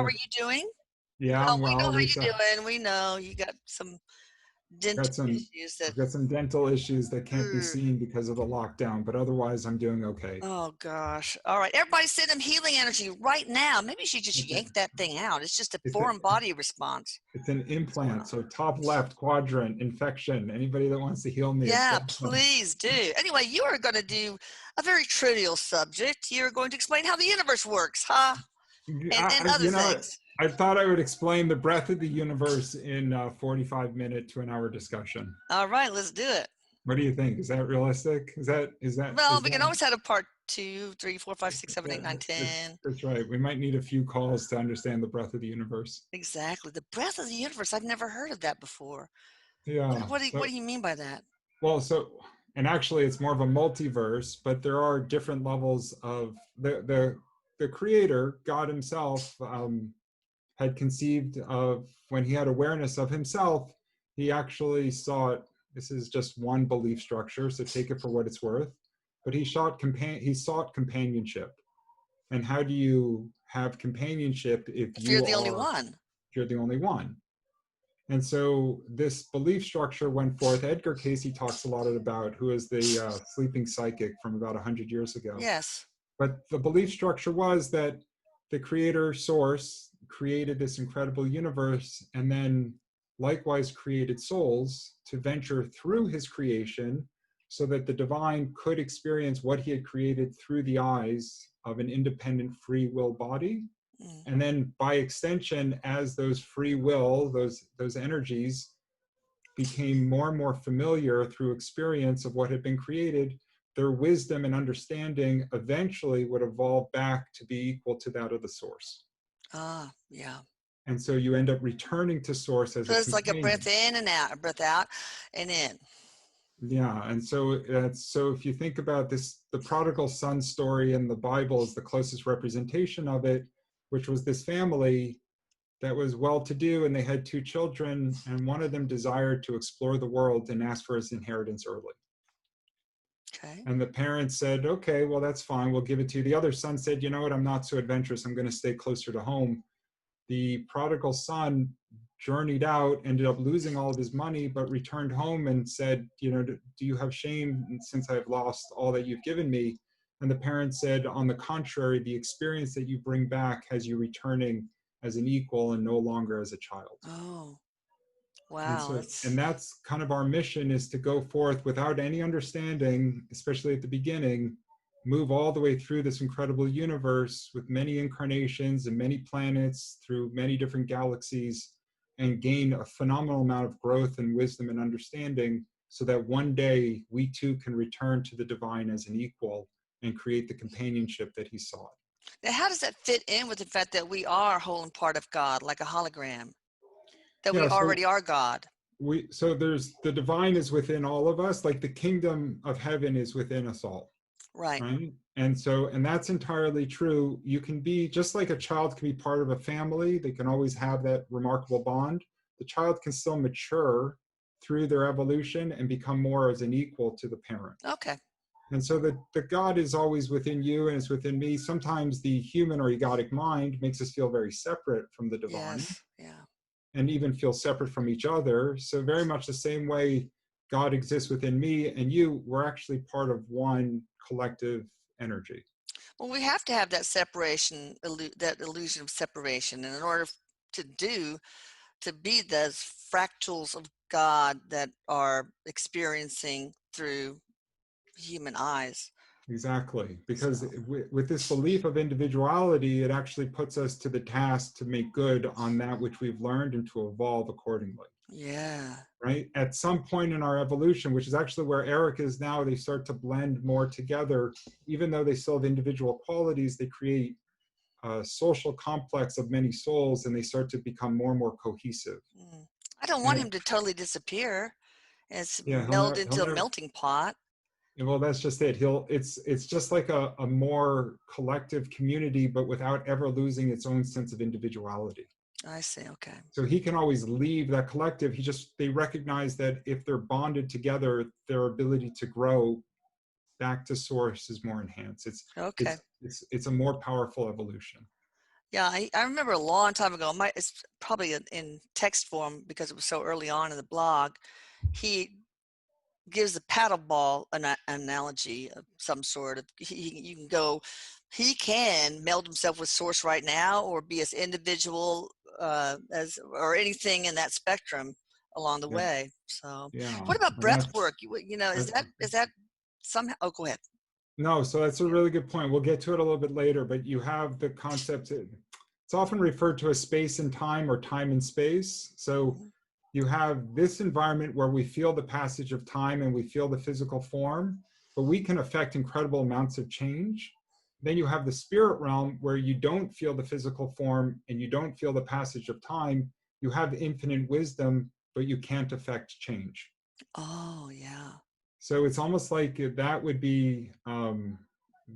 How are you? you doing? Yeah, Well, I'm we know well, how Lisa. you're doing. We know you got some dental Got some, issues that. I've got some dental issues that can't be Ugh. seen because of the lockdown, but otherwise I'm doing okay. Oh gosh. All right. Everybody send him healing energy right now. Maybe she just It's a, yanked that thing out. It's just a it's a, foreign body response. it's an What's going implant. on? So top left quadrant, infection. Anybody that wants to heal me, it's Yeah, welcome. please do. Anyway, you are going to do a very trivial subject. You're going to explain how the universe works, huh? And other You know, things. I thought I would explain the breadth of the universe in a 45-minute to an hour discussion. All right, let's do it. What do you think? Is that realistic? Well, we can always have a part 2, 3, 4, 5, 6, 7, 8, 9, That's 10. that's right. We might need a few calls to understand the breadth of the universe. Exactly. The breadth of the universe. I've never heard of that before. Yeah. What do you mean by that? Well, and actually, it's more of a multiverse, but there are different levels of the creator, God Himself, had conceived of when He had awareness of Himself. He actually sought. This is just one belief structure, so take it for what it's worth. But he sought companionship. And how do you have companionship if If you're you the only are one. if you're the only one? And so this belief structure went forth. Edgar Casey talks a lot about, who is the sleeping psychic from about 100 years ago. Yes. But the belief structure was that the creator source created this incredible universe and then likewise created souls to venture through his creation so that the divine could experience what he had created through the eyes of an independent free will body. Mm. And then by extension, as those free will, those energies became more and more familiar through experience of what had been created, their wisdom and understanding eventually would evolve back to be equal to that of the source. Ah, yeah. And so you end up returning to source as So a it's like a breath companion. in and out, a breath out and in. Yeah, and so if you think about this, the prodigal son story in the Bible is the closest representation of it, which was this family that was well-to-do, and they had two children, and one of them desired to explore the world and asked for his inheritance early. Okay. And the parents said, okay, well, that's fine, we'll give it to you. The other son said, you know what, I'm not so adventurous, I'm going to stay closer to home. The prodigal son journeyed out, ended up losing all of his money, but returned home and said, you know, do you have shame since I've lost all that you've given me? And the parents said, on the contrary, the experience that you bring back has you returning as an equal and no longer as a child. Oh, And wow. so, and that's kind of our mission, is to go forth without any understanding, especially at the beginning, move all the way through this incredible universe with many incarnations and many planets through many different galaxies, and gain a phenomenal amount of growth and wisdom and understanding so that one day we too can return to the divine as an equal and create the companionship that he sought. Now, how does that fit in with the fact that we are whole and part of God, like a hologram, that we Yeah, already are God? so there's the divine is within all of us, like the kingdom of heaven is within us all. Right. Right. And that's entirely true. You can be just like a child can be part of a family. They can always have that remarkable bond. The child can still mature through their evolution and become more as an equal to the parent. Okay. And so the God is always within you and is within me. Sometimes the human or egotic mind makes us feel very separate from the divine Yes. Yeah. and even feel separate from each other. So very much the same way God exists within me and you, we're actually part of one collective energy. Well, we have to have that separation, that illusion of separation. And in order to be those fractals of God that are experiencing through human eyes. Exactly. Because So, with this belief of individuality, it actually puts us to the task to make good on that which we've learned and to evolve accordingly. yeah. Right? At some point in our evolution, which is actually where Erik is now, they start to blend more together. Even though they still have individual qualities, they create a social complex of many souls, and they start to become more and more cohesive. Mm. I don't want And him to totally disappear and yeah, meld he'll into a never. melting pot. Well, that's just it. It's just like a more collective community, but without ever losing its own sense of individuality. I see. Okay. So he can always leave that collective. They recognize that if they're bonded together, their ability to grow back to source is more enhanced. Okay. It's a more powerful evolution. Yeah, I remember a long time ago, it's probably in text form because it was so early on in the blog. He gives the paddle ball analogy of some sort of you can go, he can meld himself with source right now or be as individual as or anything in that spectrum along the Yeah, way. So yeah, what about and breath that's work? uh, Is that somehow, oh, go ahead. no. So that's a Yeah. really good point. We'll get to it a little bit later, but you have the concept. It's often referred to as space and time or time and space. So Mhm. you have this environment where we feel the passage of time and we feel the physical form, but we can affect incredible amounts of change. Then you have the spirit realm where you don't feel the physical form and you don't feel the passage of time. You have infinite wisdom, but you can't affect change. Oh, yeah. So it's almost like that would be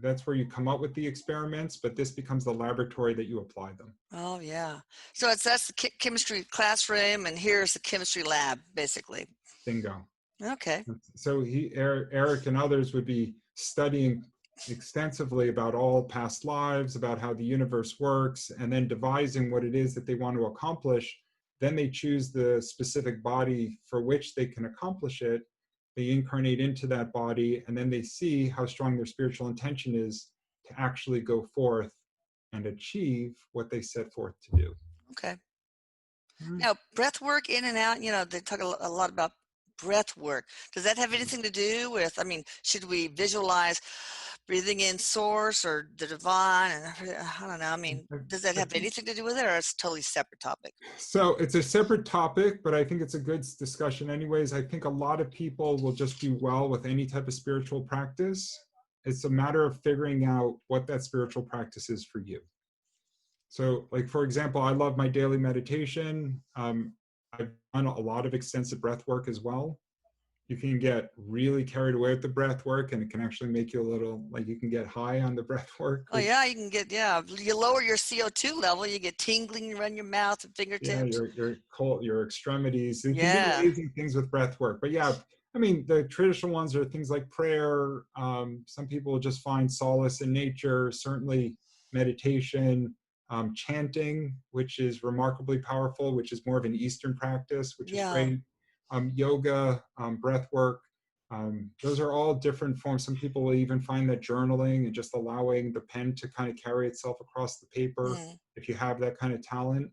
that's where you come up with the experiments, but this becomes the laboratory that you apply them. Oh, yeah. So that's the chemistry classroom, and here's the chemistry lab, basically. Bingo. Okay. So Erik and others would be studying extensively about all past lives, about how the universe works, and then devising what it is that they want to accomplish. Then they choose the specific body for which they can accomplish it. They incarnate into that body, and then they see how strong their spiritual intention is to actually go forth and achieve what they set forth to do. Okay. Right. Now, breath work in and out, they talk a lot about breath work. Does that have anything to do with, I mean, should we visualize breathing in source or the divine? And I don't know. I mean, does that I have think anything to do with it, or it's a totally separate topic? so. It's a separate topic, but I think it's a good discussion anyways. I think a lot of people will just do well with any type of spiritual practice. It's a matter of figuring out what that spiritual practice is for you. So, like for example, I love my daily meditation. I've done a lot of extensive breath work as well. You can get really carried away with the breath work, and it can actually make you a little like you can get high on the breath work, Oh, which yeah, you can get, yeah, you lower your CO2 level, you get tingling around your mouth and yeah, fingertips. your cold, your extremities. You can do Yeah. amazing things with breath work. But yeah, I mean, the traditional ones are things like prayer. Some people just find solace in nature. Certainly, meditation, chanting, which is remarkably powerful, which is more of an Eastern practice, which is Yeah. great. Yoga, breath work. Those are all different forms. Some people will even find that journaling and just allowing the pen to kind of carry itself across the paper, Mm. if you have that kind of talent.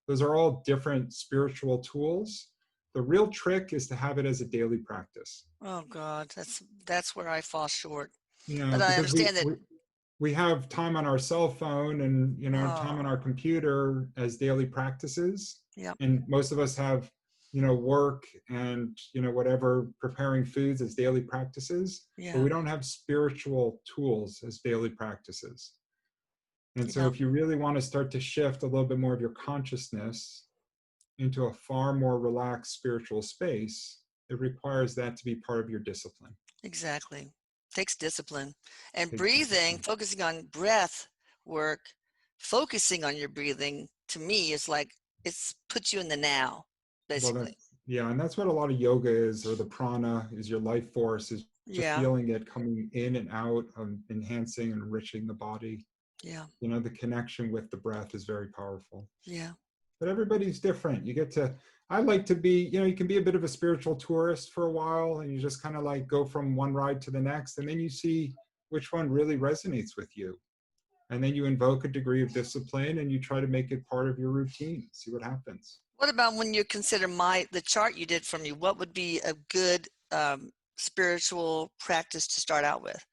Those are all different spiritual tools. The real trick is to have it as a daily practice. Oh, God, that's where I fall short. You But know, I because understand that. we have time on our cell phone and time on our Oh, computer as daily practices, yeah, and most of us have work and whatever preparing foods as daily practices, but yeah, we don't have spiritual tools as daily practices. And so yeah, if you really want to start to shift a little bit more of your consciousness into a far more relaxed spiritual space, it requires that to be part of your discipline. exactly. Takes discipline. And Takes breathing, discipline. focusing on breath work, focusing on your breathing, to me, is like it's puts you in the now, Well, that's basically. yeah, and that's what a lot of yoga is, or the prana is your life force, is just Yeah, feeling it coming in and out, enhancing and enriching the body. yeah, The connection with the breath is very powerful. yeah. But everybody's different. I like to be, you can be a bit of a spiritual tourist for a while, and you just kind of like go from one ride to the next, and then you see which one really resonates with you. And then you invoke a degree of discipline and you try to make it part of your routine, see what happens. What about when you consider the chart you did for me? What would be a good spiritual practice to start out with?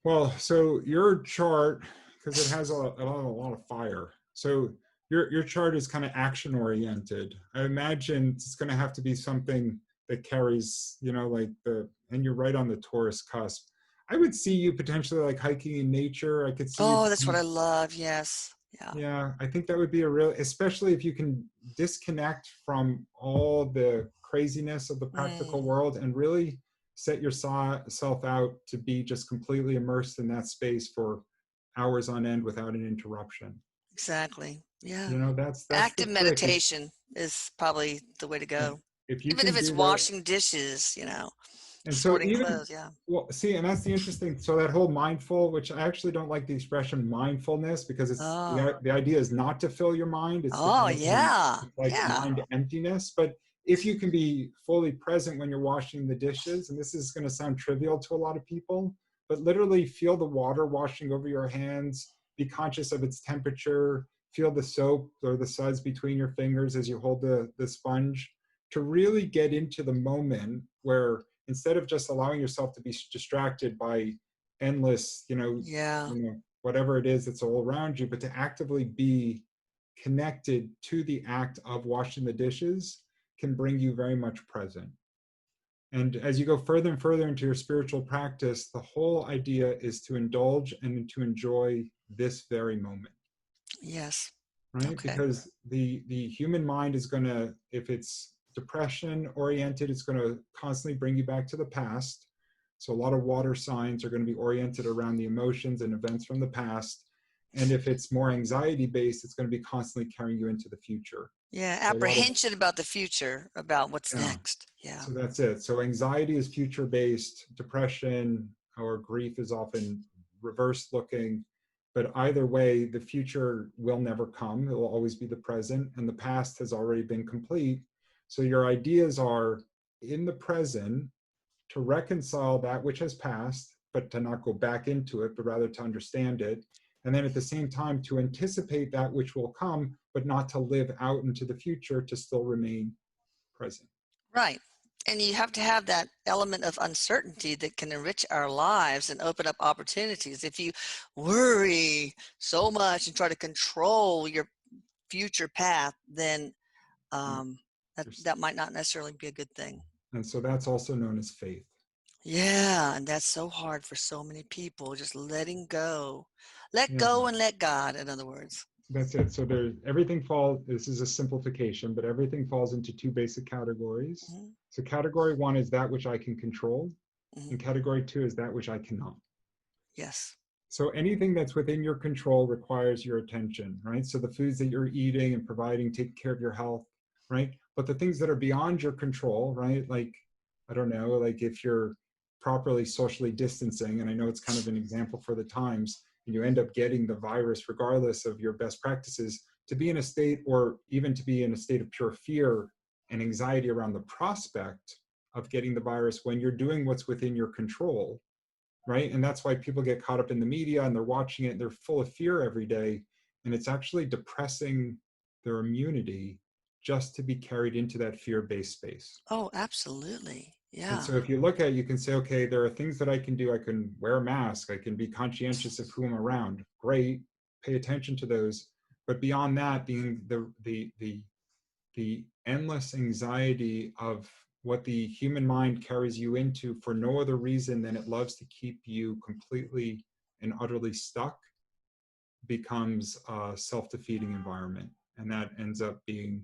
Well, so your chart, because it has a lot of fire. So your chart is kind of action oriented. I imagine it's going to have to be something that carries, and you're right on the Taurus cusp. I would see you potentially like hiking in nature. I could see you. Oh, that's what I love. Yes. Yeah. Yeah, I think that would be especially if you can disconnect from all the craziness of the practical Mm, world and really set yourself out to be just completely immersed in that space for hours on end without an interruption. exactly. Yeah. That's the Active trick. meditation is probably the way to Yeah, go. if you Even can if it's do that, washing dishes. And so sorting even, clothes. Yeah. well, see, and that's the interesting, so that whole mindful, which I actually don't like the expression mindfulness, because it's Oh. the idea is not to fill your mind, it's to Oh, kind of be, yeah. it's like Yeah. mind emptiness. But if you can be fully present when you're washing the dishes, and this is going to sound trivial to a lot of people, but literally feel the water washing over your hands, be conscious of its temperature, feel the soap or the suds between your fingers as you hold the sponge, to really get into the moment where, instead of just allowing yourself to be distracted by endless, Yeah. whatever it is that's all around you, but to actively be connected to the act of washing the dishes, can bring you very much present. And as you go further and further into your spiritual practice, the whole idea is to indulge and to enjoy this very moment, Yes. right? Okay. Because the human mind is going to, if it's depression oriented, it's going to constantly bring you back to the past. So a lot of water signs are going to be oriented around the emotions and events from the past. And if it's more anxiety based, it's going to be constantly carrying you into the future. Yeah. So a lot of, Apprehension about the future, about what's yeah, next. Yeah. so that's it. So anxiety is future based, depression or grief is often reverse looking. But either way, the future will never come. It will always be the present, and the past has already been complete. So your ideas are in the present to reconcile that which has passed, but to not go back into it, but rather to understand it. And then at the same time, to anticipate that which will come, but not to live out into the future, to still remain present. Right. And you have to have that element of uncertainty that can enrich our lives and open up opportunities. If you worry so much and try to control your future path, then Yeah. um, that might not necessarily be a good thing. And so that's also known as faith. Yeah, and that's so hard for so many people, just letting go. Let Yeah, go and let God, in other words. that's it. So there, everything falls, this is a simplification, but everything falls into two basic categories. Hmm. So category one is that which I can control, Hmm. and category two is that which I cannot. Yes. So anything that's within your control requires your attention, right? So the foods that you're eating and providing, taking care of your health, right? But the things that are beyond your control, right? Like, I don't know, like if you're properly socially distancing, and I know it's kind of an example for the times, and you end up getting the virus regardless of your best practices, to be in a state, or even to be in a state of pure fear and anxiety around the prospect of getting the virus when you're doing what's within your control, right? And that's why people get caught up in the media and they're watching it and they're full of fear every day. And it's actually depressing their immunity just to be carried into that fear-based space. Oh, absolutely. And Yeah. so if you look at it, you can say, okay, there are things that I can do. I can wear a mask. I can be conscientious of who I'm around. Great, pay attention to those. But beyond that, being the endless anxiety of what the human mind carries you into for no other reason than it loves to keep you completely and utterly stuck, becomes a self-defeating environment. And that ends up being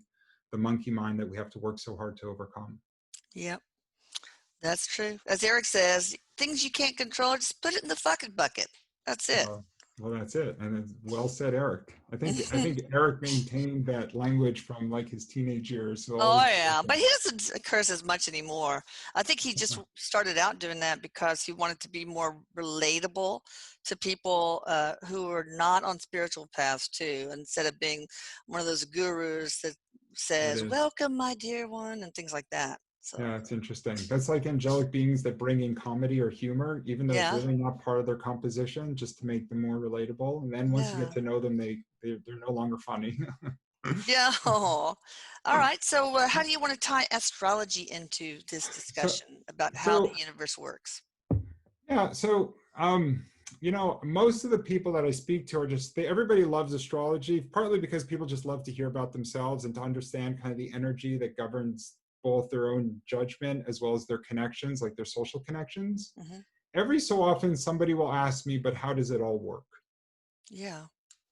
the monkey mind that we have to work so hard to overcome. Yep. That's true. As Eric says, things you can't control, just put it in the fucking bucket. That's it. Well, that's it. And it's well said, Eric. I think Eric maintained that language from like his teenage years. So Oh always, yeah, but he doesn't curse as much anymore. I think he just started out doing that because he wanted to be more relatable to people who are not on spiritual paths too, instead of being one of those gurus that that says is. "Welcome, my dear one" and things like that. So Yeah, it's interesting. That's like angelic beings that bring in comedy or humor, even though it's yeah, really not part of their composition, just to make them more relatable. And then once you get yeah, to know them, they're no longer funny. yeah. Oh. All right. So how do you want to tie astrology into this so discussion about how the so universe works? yeah, so most of the people that I speak to are just everybody loves astrology, partly because people just love to hear about themselves and to understand kind of the energy that governs both their own judgment as well as their connections, like their social connections. Hmm. Every so often somebody will ask me, but how does it all work? Yeah.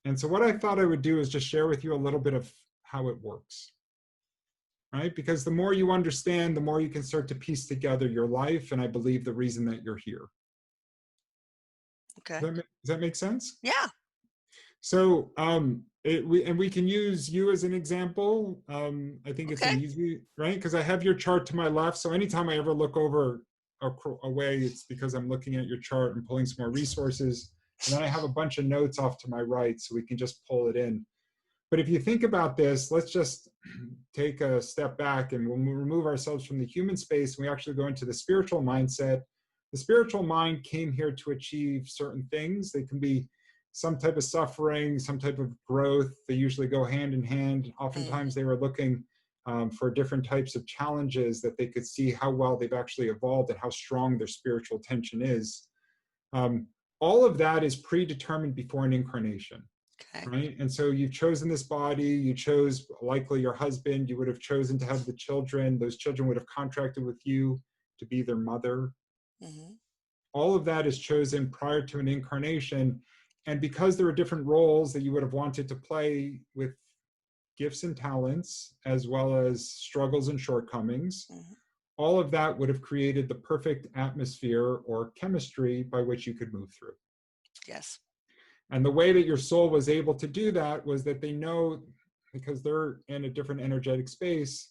And so what I thought I would do is just share with you a little bit of how it works, right? Because the more you understand, the more you can start to piece together your life, and I believe the reason that you're here. Okay. Does that make sense? Yeah. So we can use you as an example. I think it's Okay. an easy, right? Because I have your chart to my left. So anytime I ever look over away, it's because I'm looking at your chart and pulling some more resources. And then I have a bunch of notes off to my right, so we can just pull it in. But if you think about this, let's just take a step back and we'll remove ourselves from the human space and we actually go into the spiritual mindset. The spiritual mind came here to achieve certain things. They can be some type of suffering, some type of growth. They usually go hand in hand. Oftentimes they were looking for different types of challenges that they could see how well they've actually evolved and how strong their spiritual tension is. All of that is predetermined before an incarnation. Okay. Right. And so you've chosen this body, you chose likely your husband, you would have chosen to have the children, those children would have contracted with you to be their mother. All of that is chosen prior to an incarnation. And because there are different roles that you would have wanted to play with gifts and talents, as well as struggles and shortcomings, all of that would have created the perfect atmosphere or chemistry by which you could move through. Yes. And the way that your soul was able to do that was that they know, because they're in a different energetic space,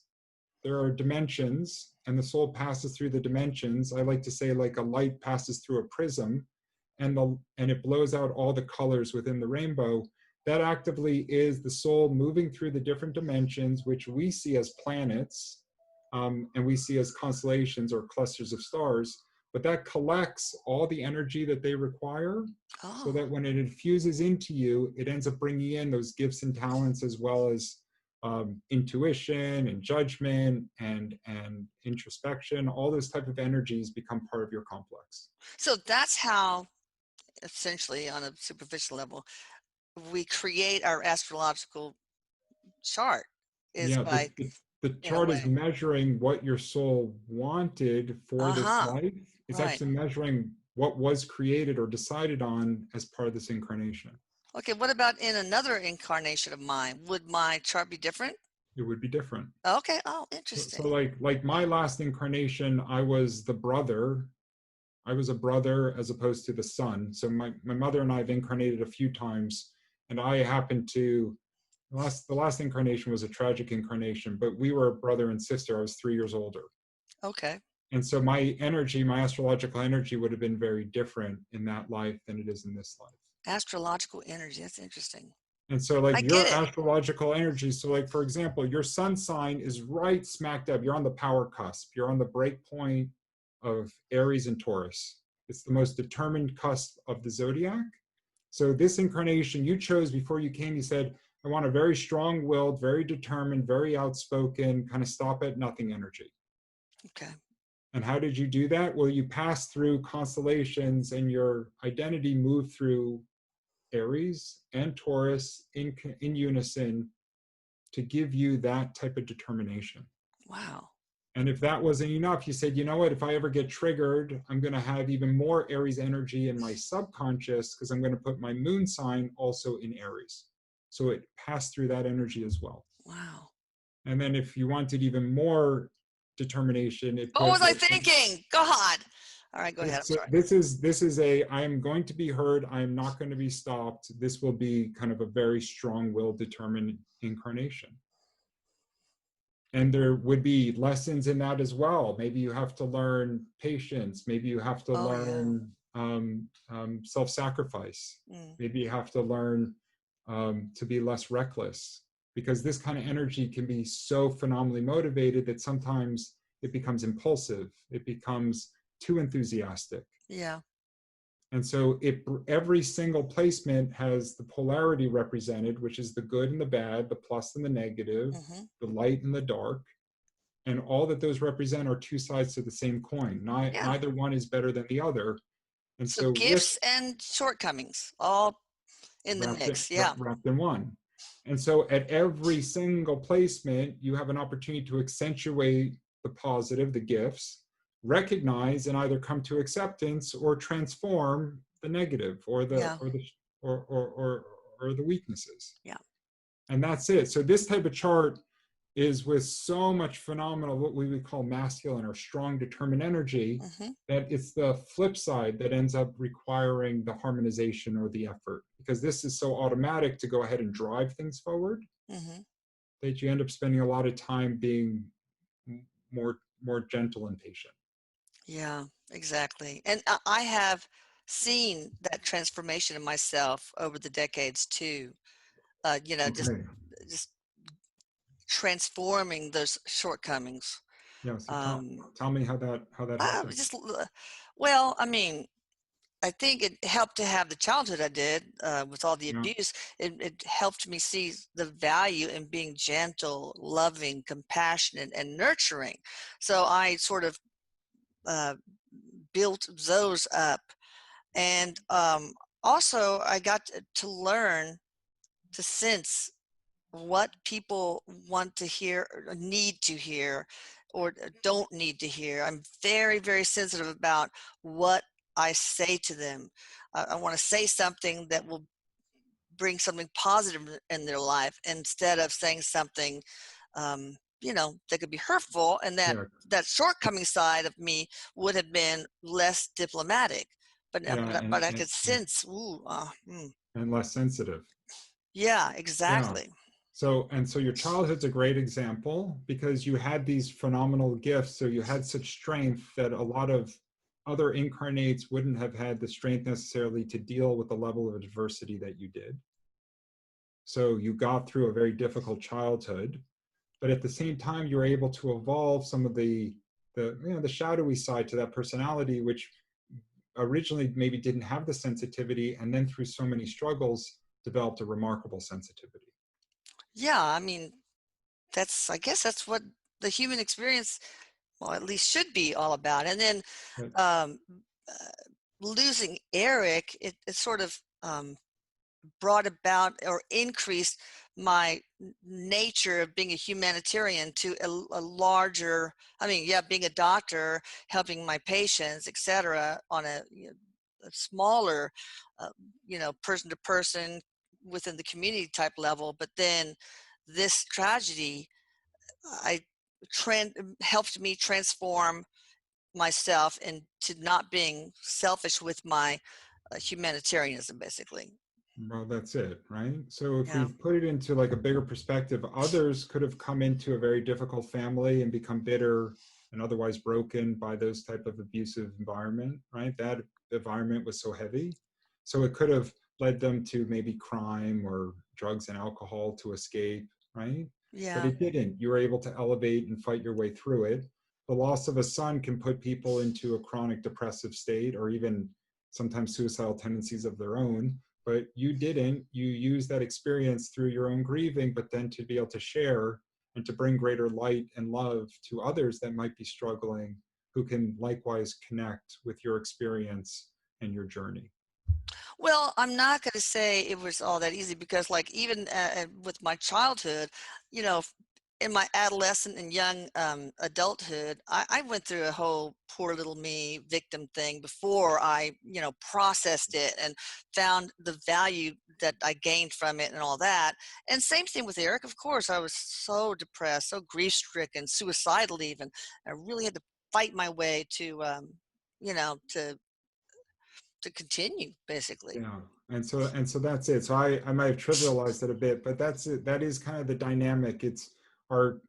there are dimensions, and the soul passes through the dimensions. I like to say like a light passes through a prism, and it blows out all the colors within the rainbow. That actively is the soul moving through the different dimensions, which we see as planets, and we see as constellations or clusters of stars. But that collects all the energy that they require, so that when it infuses into you, it ends up bringing in those gifts and talents, as well as intuition and judgment and introspection. All those type of energies become part of your complex. So that's how, essentially, on a superficial level, we create our astrological chart, is Yeah, by, the in a chart is way. measuring what your soul wanted for this life. It's Right. actually measuring what was created or decided on as part of this incarnation. Okay, what about in another incarnation of mine? Would my chart be different? It would be different. Okay. Oh, So interesting. like my last incarnation, I was the brother. I was a brother as opposed to the son. So my mother and I have incarnated a few times, and I happened to, the last incarnation was a tragic incarnation, but we were brother and sister. I was 3 years older. Okay. And so my energy, my astrological energy would have been very different in that life than it is in this life. Astrological energy. That's interesting. And so like I get your it. astrological energy, so like, for example, your sun sign is right smack dab. You're on the power cusp. You're on the break point of Aries and Taurus. It's the most determined cusp of the zodiac. So this incarnation you chose before you came, you said, I want a very strong-willed, very determined, very outspoken, kind of stop at nothing energy. Okay. And how did you do that? Well, you passed through constellations and your identity moved through Aries and Taurus in unison to give you that type of determination. Wow. And if that wasn't enough, you said, you know what, if I ever get triggered, I'm going to have even more Aries energy in my subconscious, because I'm going to put my moon sign also in Aries. So it passed through that energy as well. Wow. And then if you wanted even more determination, it What put, was I thinking? God. All right, go ahead. I'm so sorry. this is a, I am going to be heard, I am not going to be stopped. This will be kind of a very strong-willed, determined incarnation. And there would be lessons in that as well. Maybe you have to learn patience. Maybe you have to learn self-sacrifice. Maybe you have to learn to be less reckless, because this kind of energy can be so phenomenally motivated that sometimes it becomes impulsive. It becomes too enthusiastic. Yeah. And so every single placement has the polarity represented, which is the good and the bad, the plus and the negative, the light and the dark. And all that those represent are two sides to the same coin. Neither one is better than the other. And So so with gifts and shortcomings all in the mix. Yeah. wrapped in one. And so at every single placement, you have an opportunity to accentuate the positive, the gifts, recognize and either come to acceptance or transform the negative or the weaknesses. Yeah. And that's it. So this type of chart is with so much phenomenal, what we would call masculine or strong, determined energy, that it's the flip side that ends up requiring the harmonization or the effort, because this is so automatic to go ahead and drive things forward that you end up spending a lot of time being more gentle and patient. Yeah, exactly. And I have seen that transformation in myself over the decades too. You know, Okay. just transforming those shortcomings. Yeah. So Um, tell me how that I happened. just, well, I mean, I think it helped to have the childhood I did with all the Yeah. abuse. It helped me see the value in being gentle, loving, compassionate, and nurturing. So I sort of uh, built those up. And also, I got to learn to sense what people want to hear, or need to hear, or don't need to hear. I'm very, very sensitive about what I say to them. I want to say something that will bring something positive in their life instead of saying something, that could be hurtful. And Yeah. that shortcoming side of me would have been less diplomatic. But Yeah. but I could sense, And less sensitive. yeah, Yeah. exactly. So your childhood's a great example because you had these phenomenal gifts. So you had such strength that a lot of other incarnates wouldn't have had the strength necessarily to deal with the level of adversity that you did. So you got through a very difficult childhood, but at the same time, you were able to evolve some of the shadowy side to that personality, which originally maybe didn't have the sensitivity, and then through so many struggles, developed a remarkable sensitivity. Yeah, I mean, I guess that's what the human experience, well, at least should be all about. And then But um, uh, losing Eric, it sort of brought about or increased my nature of being a humanitarian to a larger, I mean, yeah, being a doctor, helping my patients, etc., on a smaller, uh, person to person within the community type level. But then this tragedy, I helped me transform myself into not being selfish with my humanitarianism, basically. well, that's it, right? So if we Yeah. put it into like a bigger perspective, others could have come into a very difficult family and become bitter and otherwise broken by those type of abusive environment, right? That environment was so heavy. So it could have led them to maybe crime or drugs and alcohol to escape, right? But Yeah. it didn't. You were able to elevate and fight your way through it. The loss of a son can put people into a chronic depressive state or even sometimes suicidal tendencies of their own, but you didn't. You used that experience through your own grieving, but then to be able to share and to bring greater light and love to others that might be struggling, who can likewise connect with your experience and your journey. Well, I'm not going to say it was all that easy because, like, even with my childhood, you know, in my adolescent and young adulthood, I went through a whole poor little me victim thing before I, processed it and found the value that I gained from it and all that. And same thing with Eric. Of course, I was so depressed, so grief stricken, suicidal even. I really had to fight my way to, you know, to continue basically. Yeah. And so that's it. So I might have trivialized it a bit, but that's it. That is kind of the dynamic. It's our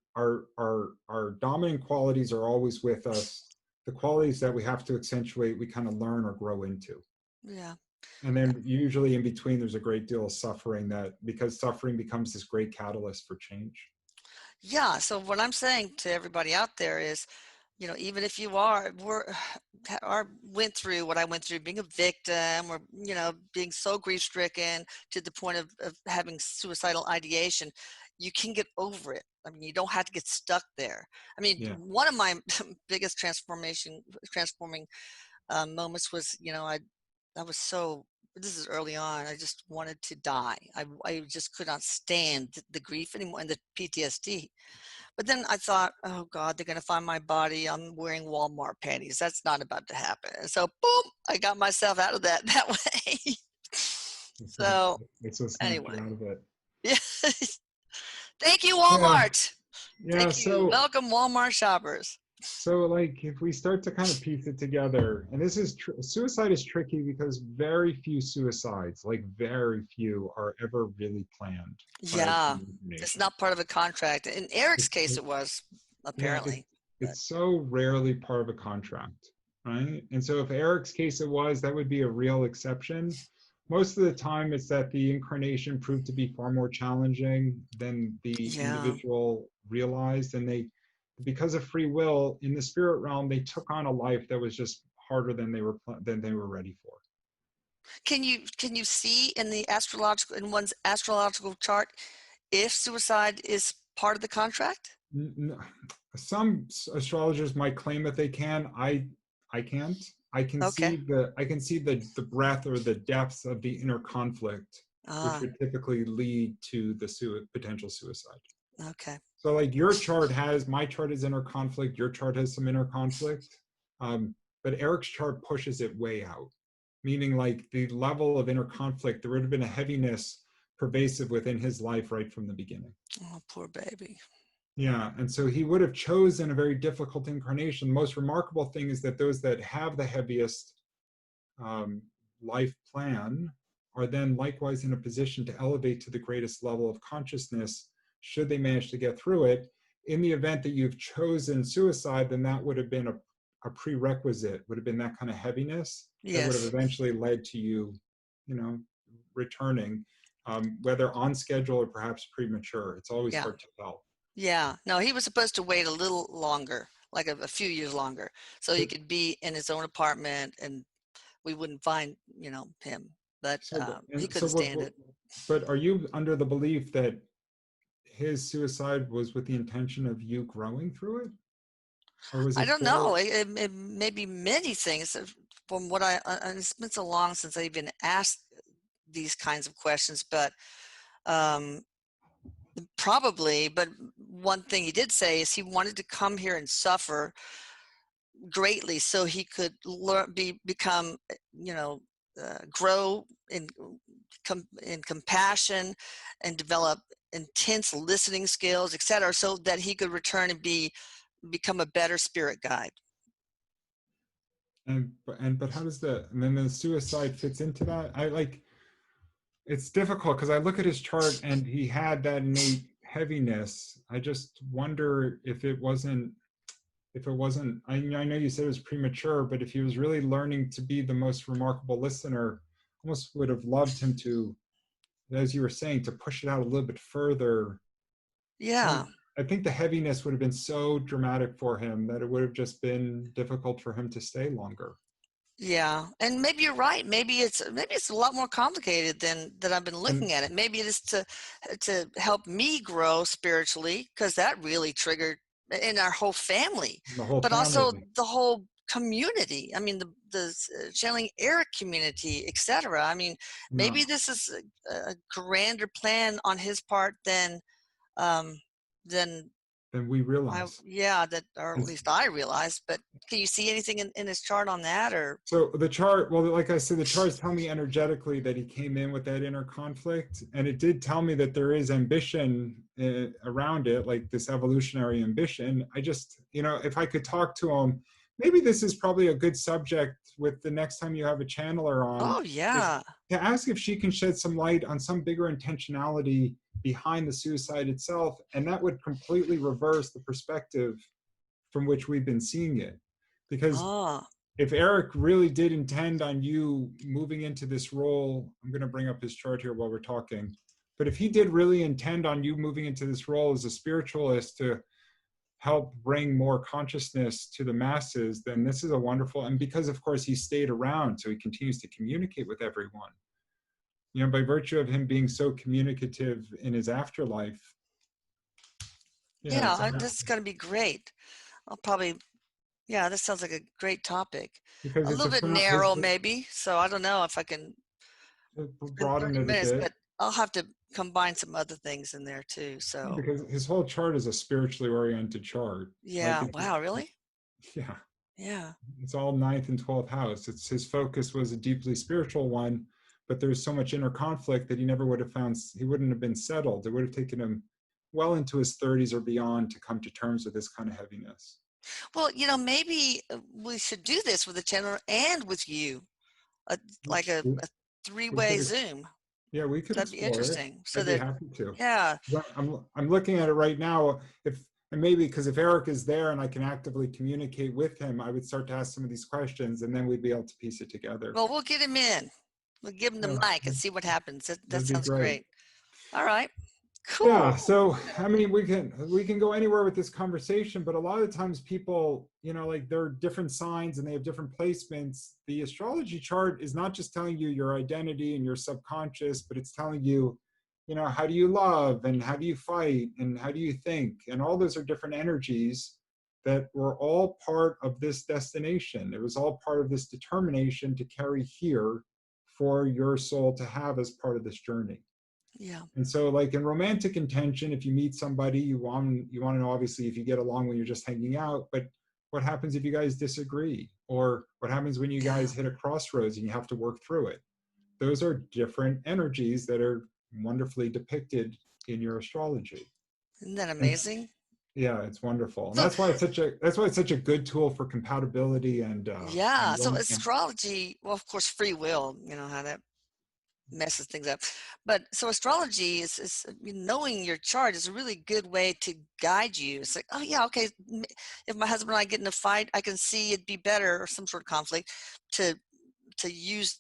dominant qualities are always with us. The qualities that we have to accentuate, we kind of learn or grow into. Yeah. And then usually in between, there's a great deal of suffering that because suffering becomes this great catalyst for change. Yeah. So what I'm saying to everybody out there is, even if you went through what I went through, being a victim or, being so grief stricken to the point of having suicidal ideation, you can get over it. I mean, you don't have to get stuck there. I mean, Yeah. one of my biggest transforming moments was, I was so, this is early on, I just wanted to die. I just could not stand the grief anymore and the PTSD. But then I thought, oh God, they're going to find my body. I'm wearing Walmart panties. That's not about to happen. And so, boom, I got myself out of that way. So So, so snapped you anyway, out of it. yeah. Thank you, Yeah. Walmart. Yeah. Thank you. So Welcome, Walmart shoppers. like if we start to kind of piece it together, and this is suicide is tricky because very few suicides, like very few, are ever really planned prior to Yeah, the it's information. not part of a contract. In Eric's It's case, it was yeah, apparently. But it's so rarely part of a contract. right? And so if Eric's case it was, that would be a real exception. Most of the time, it's that the incarnation proved to be far more challenging than the Yeah. individual realized, and they, because of free will in the spirit realm, they took on a life that was just harder than they were ready for. Can you see in the astrological in one's astrological chart if suicide is part of the contract? Some astrologers might claim that they can. I can't. Okay. I can see the breadth or the depths of the inner conflict, which Ah, would typically lead to the potential suicide. okay. So like your chart has, my chart is inner conflict, your chart has some inner conflict, but Eric's chart pushes it way out, meaning like the level of inner conflict, there would have been a heaviness pervasive within his life right from the beginning. Oh, poor baby. Yeah, and so he would have chosen a very difficult incarnation. The most remarkable thing is that those that have the heaviest um, life plan are then likewise in a position to elevate to the greatest level of consciousness should they manage to get through it. In the event that you've chosen suicide, then that would have been a prerequisite, would have been that kind of heaviness that would have Yes. eventually led to you, you know, returning, whether on schedule or perhaps premature. It's always Yeah. hard to tell. Yeah. No, he was supposed to wait a little longer, like a few years longer, so he So, could be in his own apartment and we wouldn't find, him. But he so couldn't stand what, it. but are you under the belief that his suicide was with the intention of you growing through it, or was I it don't for? know. It may be many things. From what and it's been so long since I even asked these kinds of questions, but um, probably. But one thing he did say is he wanted to come here and suffer greatly so he could become, grow in compassion and develop intense listening skills, etc., so that he could return and become a better spirit guide. And but how does the, and then the suicide fits into that? I like, it's difficult because I look at his chart and he had that innate heaviness. I just wonder if it wasn't, I know you said it was premature, but if he was really learning to be the most remarkable listener, almost would have loved him to, as you were saying, to push it out a little bit further. Yeah. I think the heaviness would have been so dramatic for him that it would have just been difficult for him to stay longer. Yeah, and maybe you're right. Maybe it's a lot more complicated than that I've been And looking at it. Maybe it is to help me grow spiritually, because that really triggered in our whole family, the whole but also family. the whole community. I mean, the channeling Eric community, etc. I mean, maybe No, this is a grander plan on his part um, than then we realize. yeah, that, or at And least I realized. But can you see anything in his chart on that, or? so the chart, well, like I said, the charts tell me energetically that he came in with that inner conflict. And it did tell me that there is ambition around it, like this evolutionary ambition. I just, if I could talk to him, maybe this is probably a good subject with the next time you have a channeler on, Oh is yeah. to ask if she can shed some light on some bigger intentionality behind the suicide itself. And that would completely reverse the perspective from which we've been seeing it. Because Oh, if Erik really did intend on you moving into this role, I'm going to bring up his chart here while we're talking. But if he did really intend on you moving into this role as a spiritualist to help bring more consciousness to the masses, then this is a wonderful, and because of course he stayed around, so he continues to communicate with everyone. By virtue of him being so communicative in his afterlife, yeah, yeah, it's this is going to be great. I'll probably, yeah, this sounds like a great topic. because A it's little bit his, narrow, maybe. So I don't know if I can spend broaden 30 it a minutes, bit. but I'll have to combine some other things in there too. Yeah, So, because his whole chart is a spiritually oriented chart. Like yeah, wow, really? yeah, Yeah. it's all ninth and 12th house. It's his focus was a deeply spiritual one, but there's so much inner conflict that he never would have found, he wouldn't have been settled. It would have taken him well into his 30s or beyond to come to terms with this kind of heaviness. Well, maybe we should do this with the channel and with you, uh, like We, a we three-way could, Zoom. yeah, we could That'd be explore it. interesting. So I'd be that, happy to. yeah, I'm looking at it right now. If And maybe because if Erik is there and I can actively communicate with him, I would start to ask some of these questions, and then we'd be able to piece it together. Well, we'll get him in. We'll give him the Yeah, mic and see what happens. That that'd be sounds great. great. All right. Yeah, Cool. so I mean, we can go anywhere with this conversation, but a lot of times people, like there are different signs and they have different placements. The astrology chart is not just telling you your identity and your subconscious, but it's telling you, how do you love and how do you fight and how do you think, and all those are different energies that were all part of this destination. It was all part of this determination to carry here for your soul to have as part of this journey. Yeah. And so, like in romantic intention, if you meet somebody, you want to know obviously if you get along when you're just hanging out. But what happens if you guys disagree, or what happens when you Yeah. guys hit a crossroads and you have to work through it? Those are different energies that are wonderfully depicted in your astrology. Isn't that And amazing? yeah, it's wonderful, and So, that's why it's such a good tool for compatibility yeah. and So and astrology, well, of course, free will, how that messes things up. But so astrology is knowing your chart is a really good way to guide you. It's like, oh yeah, okay. If my husband and I get in a fight, I can see it'd be better, or some sort of conflict, to use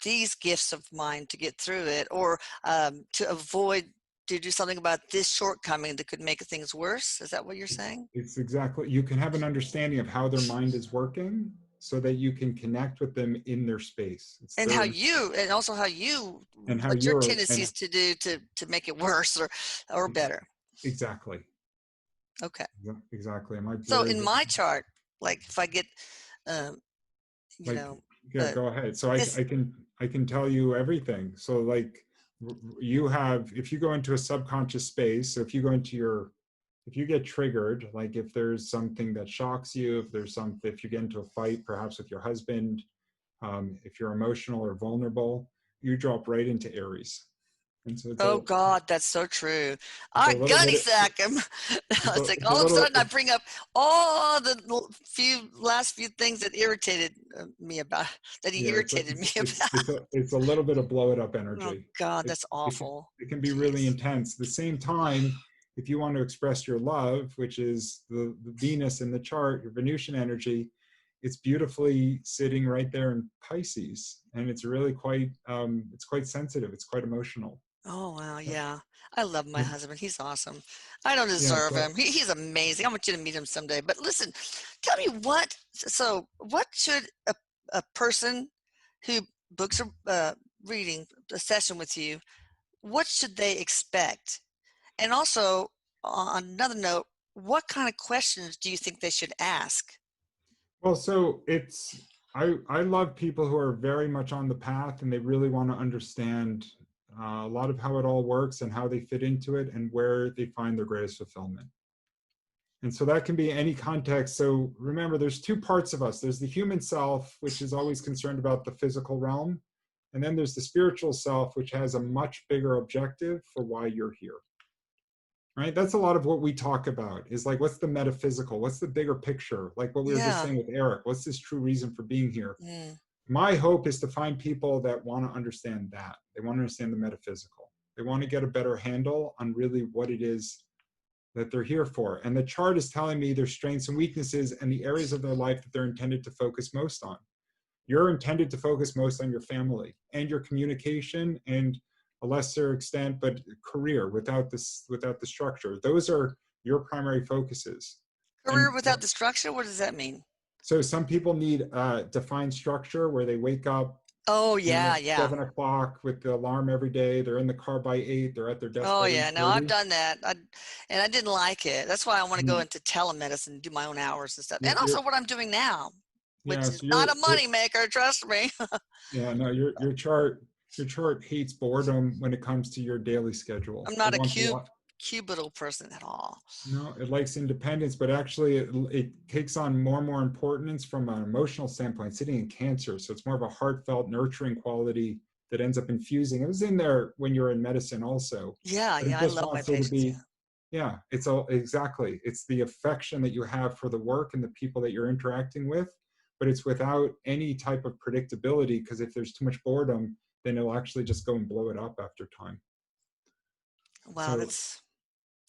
these gifts of mine to get through it, or to avoid, to do something about this shortcoming that could make things worse. Is that what you're saying? it's exactly, you can have an understanding of how their mind is working so that you can connect with them in their space. It's And their, and also how you, and how what your you're, and tendencies to do to make it worse or better. exactly, Okay. exactly. Am I So blurry? in my chart, like if I get, um, you Like, know, yeah, uh, go ahead. So I, this, I can tell you everything. So like you have, if you go into a subconscious space, so if you get triggered, like if there's something that shocks you, if you get into a fight, perhaps with your husband, if you're emotional or vulnerable, you drop right into Aries. And so oh God, that's so true. it's a I little gunny bit, sack him. It's like it's a all of a little, sudden I bring up all the last few things that irritated me about, that he yeah, irritated me about. it's a little bit of blow it up Oh energy. God, It, that's it, can, awful. it can be really Jeez. intense. At the same time, if you want to express your love, which is the Venus in the chart, your Venusian energy, it's beautifully sitting right there in Pisces, and it's really it's quite sensitive. It's quite emotional. Oh wow, yeah. I love my And husband. He's awesome. I don't yeah, deserve so him. He's amazing. I want you to meet him someday. But listen, tell me what should a person who books a reading, a session with you, what should they expect? And also, on another note, what kind of questions do you think they should ask? well, so it's I love people who are very much on the path and they really want to understand a lot of how it all works and how they fit into it and where they find their greatest fulfillment. And so that can be any context. So remember, there's two parts of us. There's the human self, which is always concerned about the physical realm. And then there's the spiritual self, which has a much bigger objective for why you're here. Right? That's a lot of what we talk about is like, what's the metaphysical? What's the bigger picture? Like what we were just Yeah. saying with Erik, what's this true reason for being here? Mm. My hope is to find people that want to understand that. They want to understand the metaphysical. They want to get a better handle on really what it is that they're here for. And the chart is telling me their strengths and weaknesses and the areas of their life that they're intended to focus most on. You're intended to focus most on your family and your communication and a lesser extent, but career without the structure. Those are your primary focuses. Career And without the structure? What does that mean? so some people need a defined structure where they wake up Oh yeah, at yeah. 7 o'clock with the alarm every day. They're in the car by 8. They're at their desk Oh by yeah, no, I've 8:30. done that. And I didn't like it. That's why I want to go Mm, into telemedicine and do my own hours and stuff. And you're also what I'm doing now, which yeah, is so not a money maker, trust me. yeah, no, your chart hates boredom when it comes to your daily schedule. I'm It not a wants a lot. cubital person at all. No, it likes independence, but actually it takes on more and more importance from an emotional standpoint, sitting in Cancer. So it's more of a heartfelt, nurturing quality that ends up infusing. It was in there when you're in medicine also, Yeah, but it yeah, I just love my wants there to patients. be, Yeah. yeah, it's all exactly. It's the affection that you have for the work and the people that you're interacting with, but it's without any type of predictability because if there's too much boredom, then it'll actually just go and blow it up after time. Wow, So that's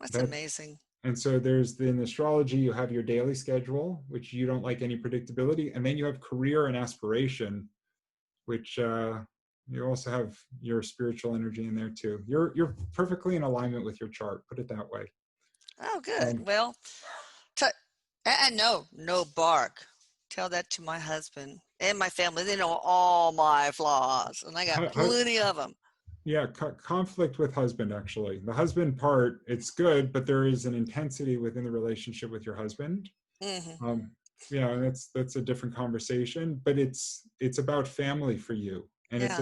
that's amazing. And so there's in astrology, you have your daily schedule, which you don't like any predictability. And then you have career and aspiration, which you also have your spiritual energy in there too. You're perfectly in alignment with your chart, put it that way. Oh, good. Well, t- and no bark. Tell that to my husband and my family. They know all my flaws, and I got plenty of them. Yeah, conflict with husband, actually. The husband part, it's good, but there is an intensity within the relationship with your husband. Mm-hmm. Yeah, and that's a different conversation, but it's about family for you. And it's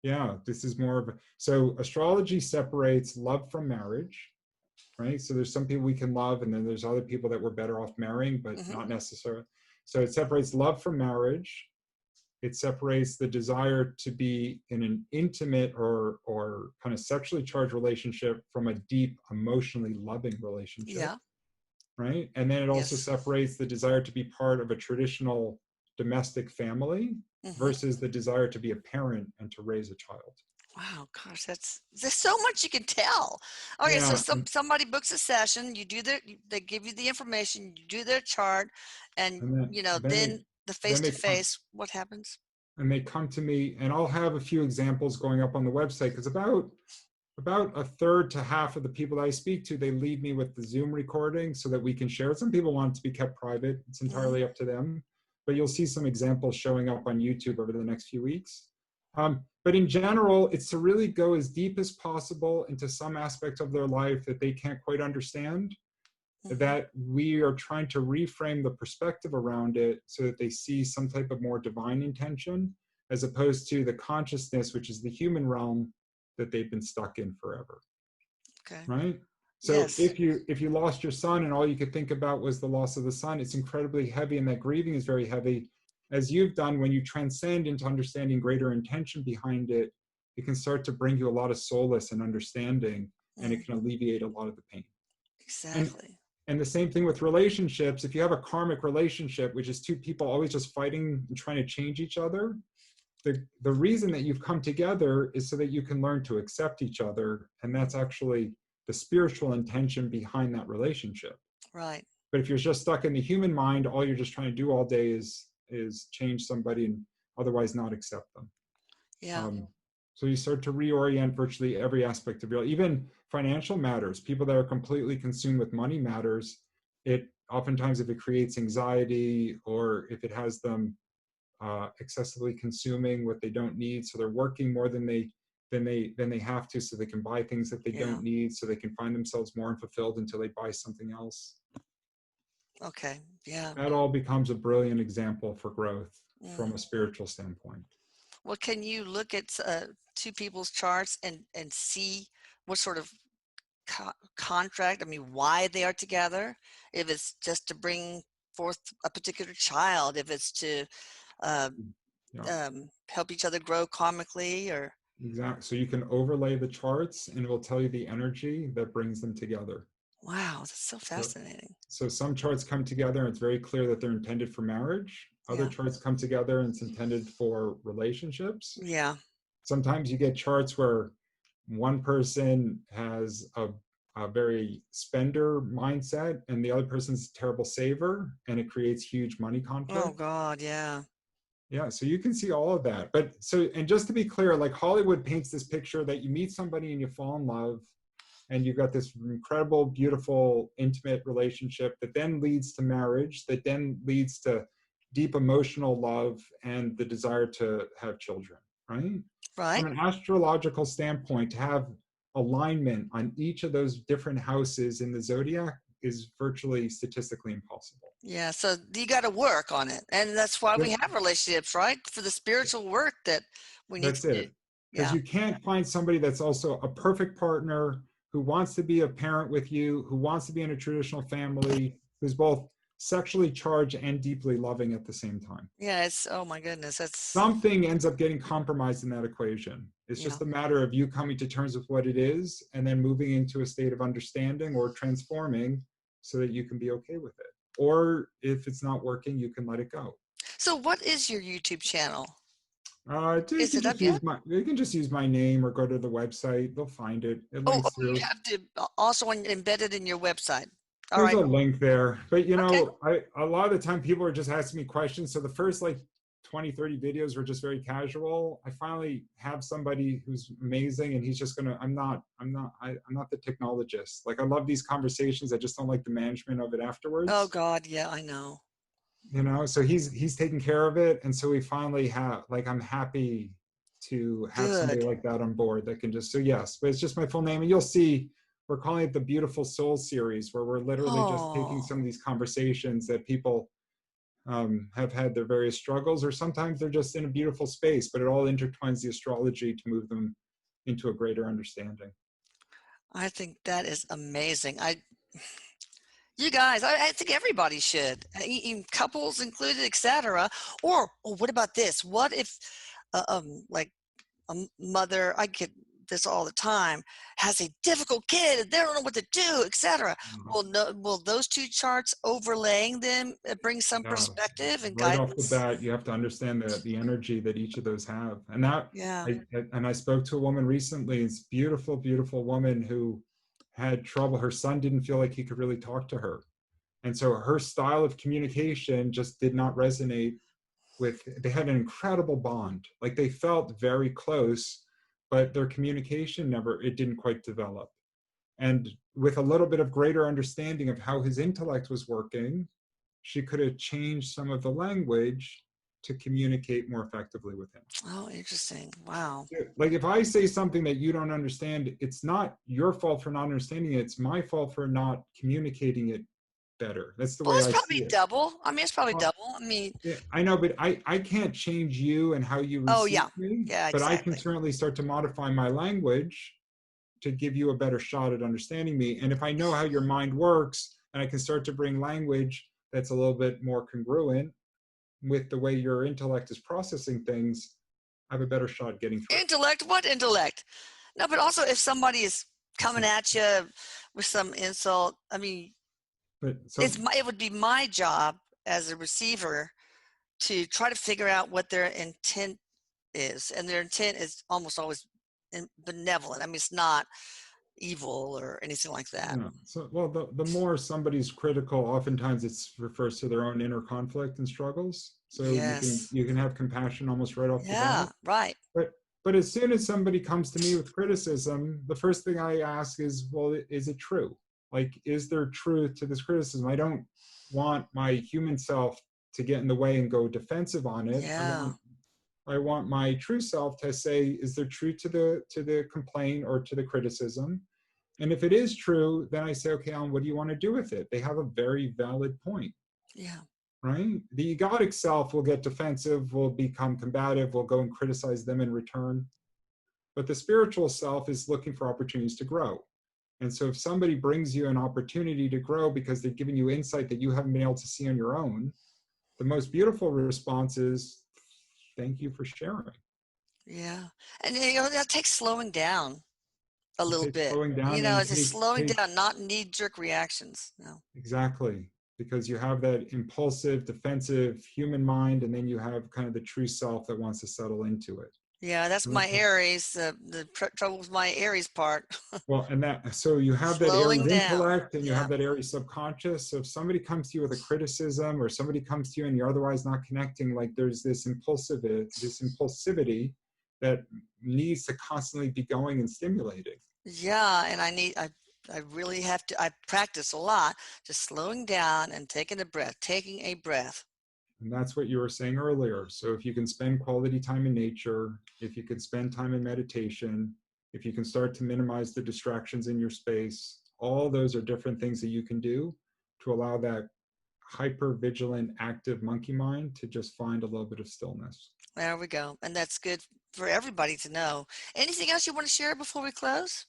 Yeah. this is more of so astrology separates love from marriage, right? So there's some people we can love, and then there's other people that we're better off marrying, but Mm-hmm. not necessarily. So it separates love from marriage. It separates the desire to be in an intimate or kind of sexually charged relationship from a deep, emotionally loving relationship, Yeah. right? And then it also Yes. separates the desire to be part of a traditional domestic family Mm-hmm. versus the desire to be a parent and to raise a child. Wow, gosh, there's so much you can tell. Okay, so Yeah, somebody books a session, they give you the information, you do their chart, and and then the face then to they come face, what happens? and they come to me, and I'll have a few examples going up on the website because about a third to half of the people that I speak to, they leave me with the Zoom recording so that we can share it. Some people want it to be kept private. It's Mm-hmm. entirely up to them. But you'll see some examples showing up on YouTube over the next few weeks. But in general, it's to really go as deep as possible into some aspect of their life that they can't quite understand, Mm-hmm. that we are trying to reframe the perspective around it so that they see some type of more divine intention, as opposed to the consciousness, which is the human realm that they've been stuck in forever. Okay. Right? So Yes. if you lost your son and all you could think about was the loss of the son, it's incredibly heavy, and that grieving is very heavy. As you've done, when you transcend into understanding greater intention behind it, it can start to bring you a lot of solace and understanding, and Mm-hmm. it can alleviate a lot of the pain. And Exactly. and the same thing with relationships. If you have a karmic relationship, which is two people always just fighting and trying to change each other, the reason that you've come together is so that you can learn to accept each other. And that's actually the spiritual intention behind that relationship. Right. But if you're just stuck in the human mind, all you're just trying to do all day is change somebody and otherwise not accept them. Yeah. Um, so you start to reorient virtually every aspect of your life, even financial matters. People that are completely consumed with money matters. It oftentimes, if it creates anxiety or if it has them excessively consuming what they don't need, so they're working more than they have to, so they can buy things that they Yeah. don't need, so they can find themselves more unfulfilled until they buy something else. Okay. Yeah. That all becomes a brilliant example for growth from Mm. a spiritual standpoint. Well, can you look at two people's charts and see what sort of contract, I mean, why they are together, if it's just to bring forth a particular child, if it's to uh, Yeah, help each other grow karmically, or exactly. So you can overlay the charts and it will tell you the energy that brings them together. wow, that's so So, fascinating. so some charts come together and it's very clear that they're intended for marriage. Other Yeah. charts come together and it's intended for relationships. Yeah. Sometimes you get charts where one person has a very spender mindset and the other person's a terrible saver, and it creates huge money Oh conflict. God. Yeah. Yeah, so you can see all of that. But so, and just to be clear, like Hollywood paints this picture that you meet somebody and you fall in love, and you've got this incredible, beautiful, intimate relationship that then leads to marriage, that then leads to deep emotional love and the desire to have children, right? From Right. an astrological standpoint, to have alignment on each of those different houses in the zodiac is virtually statistically impossible. Yeah. So you got to work on it, and that's why we That, have relationships, right? For the spiritual work that we need that's to do. it. Because Yeah. you can't find somebody that's also a perfect partner, who wants to be a parent with you, who wants to be in a traditional family, who's both sexually charged and deeply loving at the same time. Yeah. It's, oh my goodness. That's, Something ends up getting compromised in that equation. It's yeah. just a matter of you coming to terms with what it is and then moving into a state of understanding or transforming so that you can be okay with it. Or if it's not working, you can let it go. So what is your YouTube channel? You Is can it just up yet? use my name or go to the website. They'll find it. It Oh, links you through. have to also embed it in your website. All There's right. a link there. But Okay. a lot of the time people are just asking me questions. So the first like 20, 30 videos were just very casual. I finally have somebody who's amazing and he's just gonna, I'm not the technologist. Like I love these conversations. I just don't like the management of it Oh afterwards. God, yeah, I know. So he's taking care of it. And so we finally have, like, I'm happy to have somebody Good. like that on board that can just, so yes, but it's just my full name. And you'll see, we're calling it the Beautiful Soul series, where we're literally just taking Oh, some of these conversations that people have had their various struggles, or sometimes they're just in a beautiful space, but it all intertwines the astrology to move them into a greater understanding. I think that is amazing. You guys, I think everybody should, even couples included, etc. Or what about this? What if, like a mother, I get this all the time, has a difficult kid and they don't know what to do, etc. Mhm. Well, no, will those two charts overlaying them bring some Yeah, perspective and right off the guidance? bat, you have to understand the energy that each of those have, and that Yeah. I spoke to a woman recently. It's beautiful, beautiful woman who had trouble. Her son didn't feel like he could really talk to her, and so her style of communication just did not resonate with. They had an incredible bond, like they felt very close, but their communication never. It didn't quite develop. And with a little bit of greater understanding of how his intellect was working, she could have changed some of the language to communicate more effectively with him. Oh, interesting. Wow. Like if I say something that you don't understand, it's not your fault for not understanding it. It's my fault for not communicating it better. That's the Well, way it's I see probably it. double. I mean, it's probably Well, double. I mean, yeah, I know, but I can't change you and how you oh receive yeah, me, yeah, but I can exactly. certainly start to modify my language to give you a better shot at understanding me. And if I know how your mind works and I can start to bring language that's a little bit more congruent with the way your intellect is processing things, I have a better shot getting through. Intellect? What intellect? No, but also if somebody is coming So, at you with some insult, I mean, but so it would be my job as a receiver to try to figure out what their intent is, and their intent is almost always benevolent. I mean, it's not evil or anything like that. yeah. So well, the more somebody's critical, oftentimes it refers to their own inner conflict and struggles. So Yes. you can have compassion almost right off the bat. Yeah. Right. But as soon as somebody comes to me with criticism, the first thing I ask is, well, is it true? Like, is there truth to this criticism? I don't want my human self to get in the way and go defensive on it. Yeah. I want my true self to say, is there truth to the complaint or to the criticism? And if it is true, then I say, okay, Alan, what do you want to do with it? They have a very valid point, Yeah. right? The egotic self will get defensive, will become combative, will go and criticize them in return. But the spiritual self is looking for opportunities to grow. And so if somebody brings you an opportunity to grow because they've given you insight that you haven't been able to see on your own, the most beautiful response is, thank you for sharing. Yeah. And that takes slowing down a It little takes bit. slowing down, and It's just slowing take down, not knee-jerk reactions. No. exactly, because you have that impulsive, defensive human mind, and then you have kind of the true self that wants to settle into it. Yeah, that's my Aries. The trouble with my Aries part. Well, and that, so you have that Slowing Aries down. intellect and you Yeah. have that Aries subconscious. So if somebody comes to you with a criticism, or somebody comes to you and you're otherwise not connecting, like there's this impulsivity that needs to constantly be going and stimulating. Yeah, and I really have to, I practice a lot, just slowing down and taking a breath. And that's what you were saying earlier. So if you can spend quality time in nature, if you can spend time in meditation, if you can start to minimize the distractions in your space, all those are different things that you can do to allow that hyper vigilant, active monkey mind to just find a little bit of stillness. There we go. And that's good for everybody to know. Anything else you want to share before we close?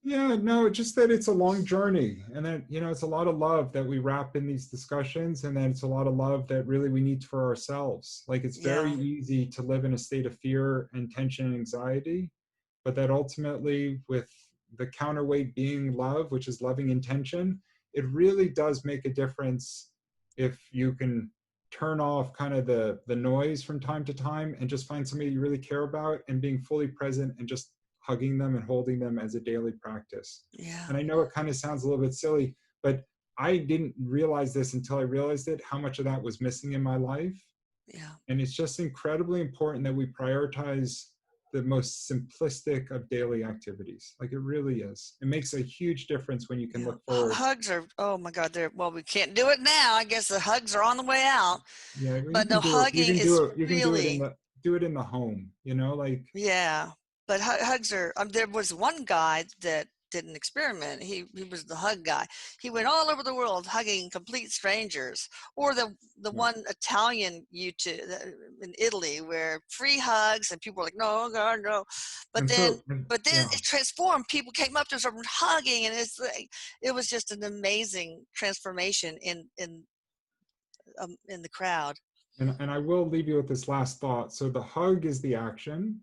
Yeah, no, just that it's a long journey, and that, it's a lot of love that we wrap in these discussions, and then it's a lot of love that really we need for ourselves. Like it's very Yeah. easy to live in a state of fear and tension and anxiety, but that ultimately, with the counterweight being love, which is loving intention, it really does make a difference if you can turn off kind of the noise from time to time and just find somebody you really care about and being fully present and just hugging them and holding them as a daily practice. Yeah. And I know it kind of sounds a little bit silly, but I didn't realize this until I realized it, how much of that was missing in my life. Yeah. And it's just incredibly important that we prioritize the most simplistic of daily activities. Like, it really is. It makes a huge difference when you can Yeah. look forward. Hugs are, oh my God, well, we can't do it now. I guess the hugs are on the way out. Yeah, well, you But can no, do it. You hugging can do is it. You can really, do it in the home. Like, yeah. But hugs are, there was one guy that did an experiment. He was the hug guy. He went all over the world hugging complete strangers. Or the yeah. one Italian YouTube in Italy where free hugs and people were like, no, God, no. But And then so, it transformed. People came up to us and hugging, and it's like, it was just an amazing transformation in the crowd. and I will leave you with this last thought. So the hug is the action,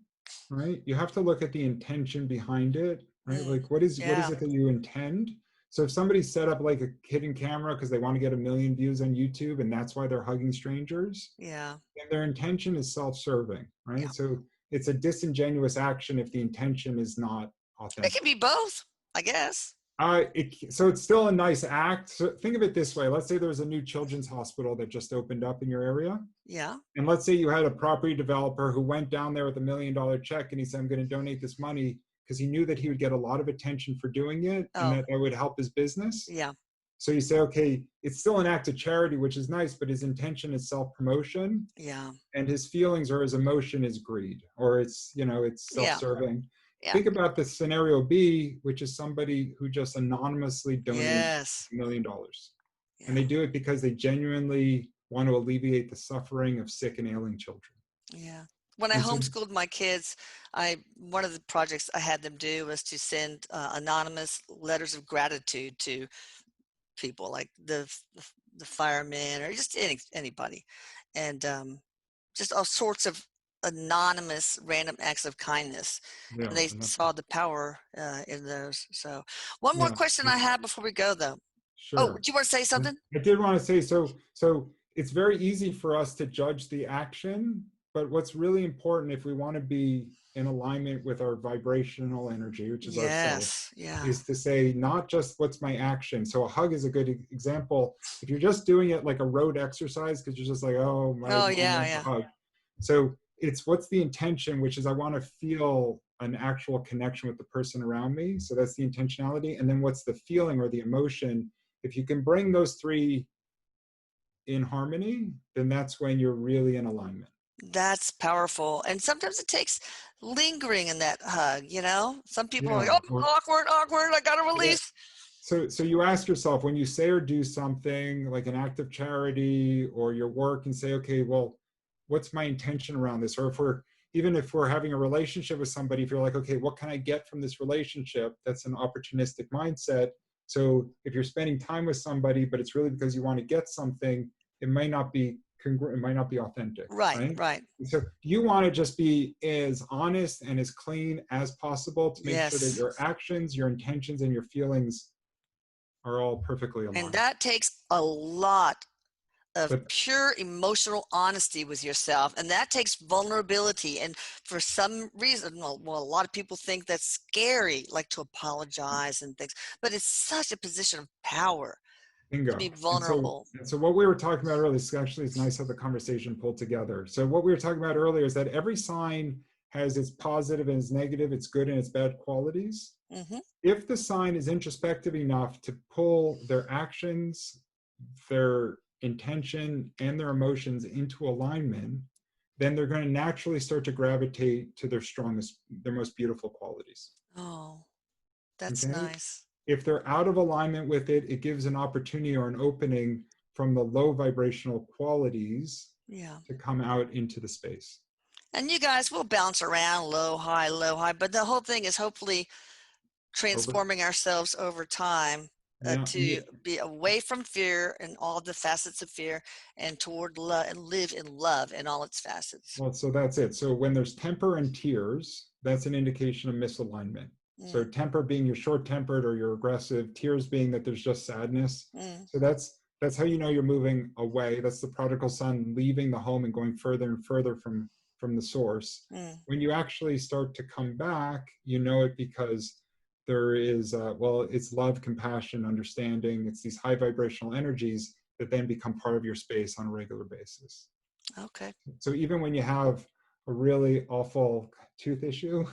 right? You have to look at the intention behind it, right? Mm, Like, what is yeah, it that you intend? So if somebody set up like a hidden camera because they want to get 1 million views on YouTube and that's why they're hugging strangers, yeah, then their intention is self-serving, yeah. right? So it's a disingenuous action if the intention is not It can authentic. be both, I guess. So it's still a nice act. So think of it this way. Let's say there's a new children's hospital that just opened up in your area. Yeah. And let's say you had a property developer who went down there with $1 million check and he said, I'm going to donate this money because he knew that he would get a lot of attention for doing it and Oh, that that would help his business. yeah, So you say, okay, it's still an act of charity, which is nice, but his intention is self-promotion yeah, and his feelings or his emotion is greed, or it's yeah, self-serving. yeah. Think about the scenario B, which is somebody who just anonymously donates Yes. $1 million. And they Yeah. do it because they genuinely want to alleviate the suffering of sick and ailing children. Yeah. When I And so, homeschooled my kids, one of the projects I had them do was to send anonymous letters of gratitude to people like the firemen or just anybody, and just all sorts of anonymous random acts of kindness, yeah, and they and saw the power in those. So one more yeah, question I have before we go, though. Oh, sure. do you want to say something? I did want to say, so it's very easy for us to judge the action, but what's really important if we want to be in alignment with our vibrational energy, which is ourself, Yes. Yeah. is to say not just what's my action. So a hug is a good example. If you're just doing it like a road exercise because you're just like, oh, my Oh, mom yeah. wants a Yeah. hug. So it's what's the intention, which is I want to feel an actual connection with the person around me. So that's the intentionality. And then what's the feeling or the emotion? If you can bring those three in harmony, then that's when you're really in alignment. That's powerful. And sometimes it takes lingering in that hug, you know? Some people are like, Yeah. oh, Or awkward, awkward. I got to yeah. release. So you ask yourself when you say or do something like an act of charity or your work and say, okay, well, what's my intention around this? Or even if we're having a relationship with somebody, if you're like, okay, what can I get from this relationship? That's an opportunistic mindset. So if you're spending time with somebody, but it's really because you want to get something, it might not be it might not be authentic, Right, right? right. So you want to just be as honest and as clean as possible to make sure that Yes. your actions, your intentions, and your feelings are all perfectly And aligned. that takes a lot of But pure emotional honesty with yourself. And that takes vulnerability. And for some reason, well, a lot of people think that's scary, like to apologize and things, but it's such a position of power to be bingo. vulnerable. And so what we were talking about earlier, is actually it's nice how the conversation pulled together. So what we were talking about earlier is that every sign has its positive and its negative, its good and its bad qualities. Hmm. If the sign is introspective enough to pull their actions, their intention, and their emotions into alignment, then they're going to naturally start to gravitate to their strongest, their most beautiful qualities. Oh, that's Okay? nice. If they're out of alignment with it, it gives an opportunity or an opening from the low vibrational qualities Yeah. to come out into the space. And you guys will bounce around low, high. But the whole thing is hopefully Over, transforming ourselves over time yeah, to be away from fear and all the facets of fear and toward love and live in love in all its facets. well, so that's it. So when there's temper and tears, that's an indication of misalignment. So Mm, temper being you're short-tempered or you're aggressive, tears being that there's just sadness. mm, So that's how you know you're moving away. That's the prodigal son leaving the home and going further and further from the source. mm. When you actually start to come back, you know it because there is, well, it's love, compassion, understanding. It's these high vibrational energies that then become part of your space on a regular basis. Okay. So even when you have a really awful tooth issue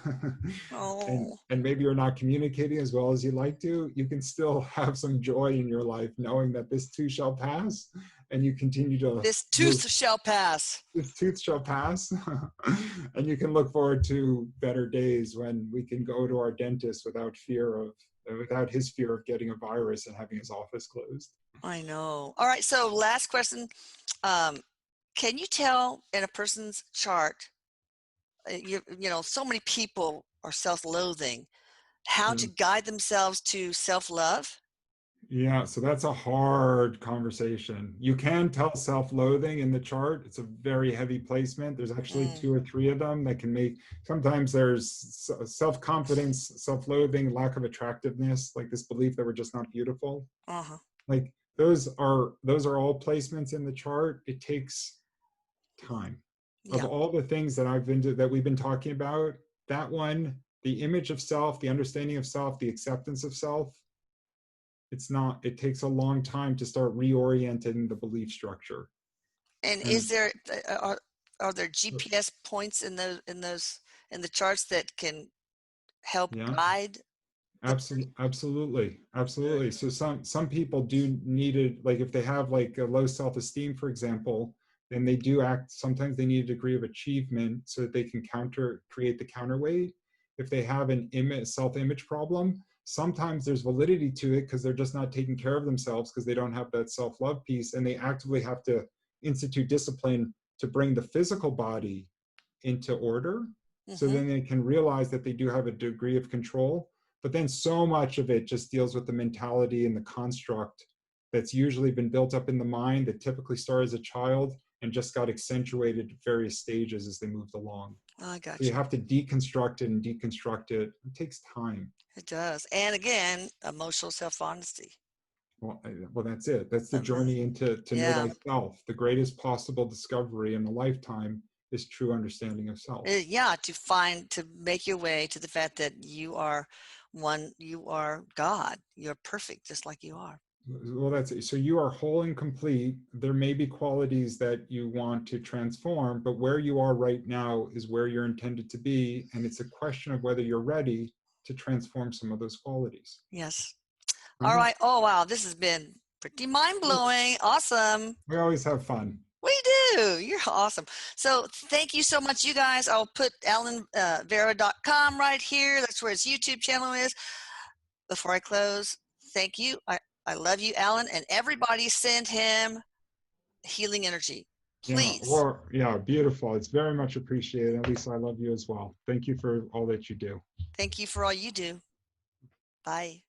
Oh, and maybe you're not communicating as well as you like to, you can still have some joy in your life knowing that this too shall pass, and you continue to this move. tooth shall pass. This tooth shall pass. And you can look forward to better days when we can go to our dentist without his fear of getting a virus and having his office closed. I know. All right. So last question. Um, can you tell in a person's chart, so many people are self-loathing, how to Yeah. guide themselves to self-love? Yeah, so that's a hard conversation. You can tell self-loathing in the chart. It's a very heavy placement. There's actually Mm, 2 or 3 of them that can make, sometimes there's self-confidence, self-loathing, lack of attractiveness, like this belief that we're just not beautiful. uh-huh. Like those are all placements in the chart. It takes time. Of Yeah. all the things that we've been talking about, that one, the image of self, the understanding of self, the acceptance of self, it takes a long time to start reorienting the belief structure. And And are there GPS points in the charts that can help yeah, guide the absolutely. So some people do need it, like if they have like a low self-esteem, for example, then they do act, sometimes they need a degree of achievement so that they can create the counterweight. If they have an self-image problem, sometimes there's validity to it because they're just not taking care of themselves because they don't have that self-love piece, and they actively have to institute discipline to bring the physical body into order, so Mm-hmm. then they can realize that they do have a degree of control. But then so much of it just deals with the mentality and the construct that's usually been built up in the mind that typically started as a child and just got accentuated at various stages as they moved along. I So got you you. have to deconstruct it and deconstruct it. It takes time. It does. And again, emotional self-honesty. Well, that's it. That's the Uh-huh. journey to know Yeah. thyself. The greatest possible discovery in a lifetime is true understanding of self. Yeah, to make your way to the fact that you are God. You're perfect just like you are. Well, that's it. So you are whole and complete. There may be qualities that you want to transform, but where you are right now is where you're intended to be. And it's a question of whether you're ready to transform some of those qualities. Yes. All Uh-huh. right. Oh, wow. This has been pretty mind-blowing. Awesome. We always have fun. We do. You're awesome. So thank you so much, you guys. I'll put Varah.com right here. That's where his YouTube channel is. Before I close, thank you. I love you, Allan, and everybody send him healing energy, Yeah, please. well, yeah, beautiful. It's very much appreciated. Lisa, I love you as well. Thank you for all that you do. Thank you for all you do. Bye.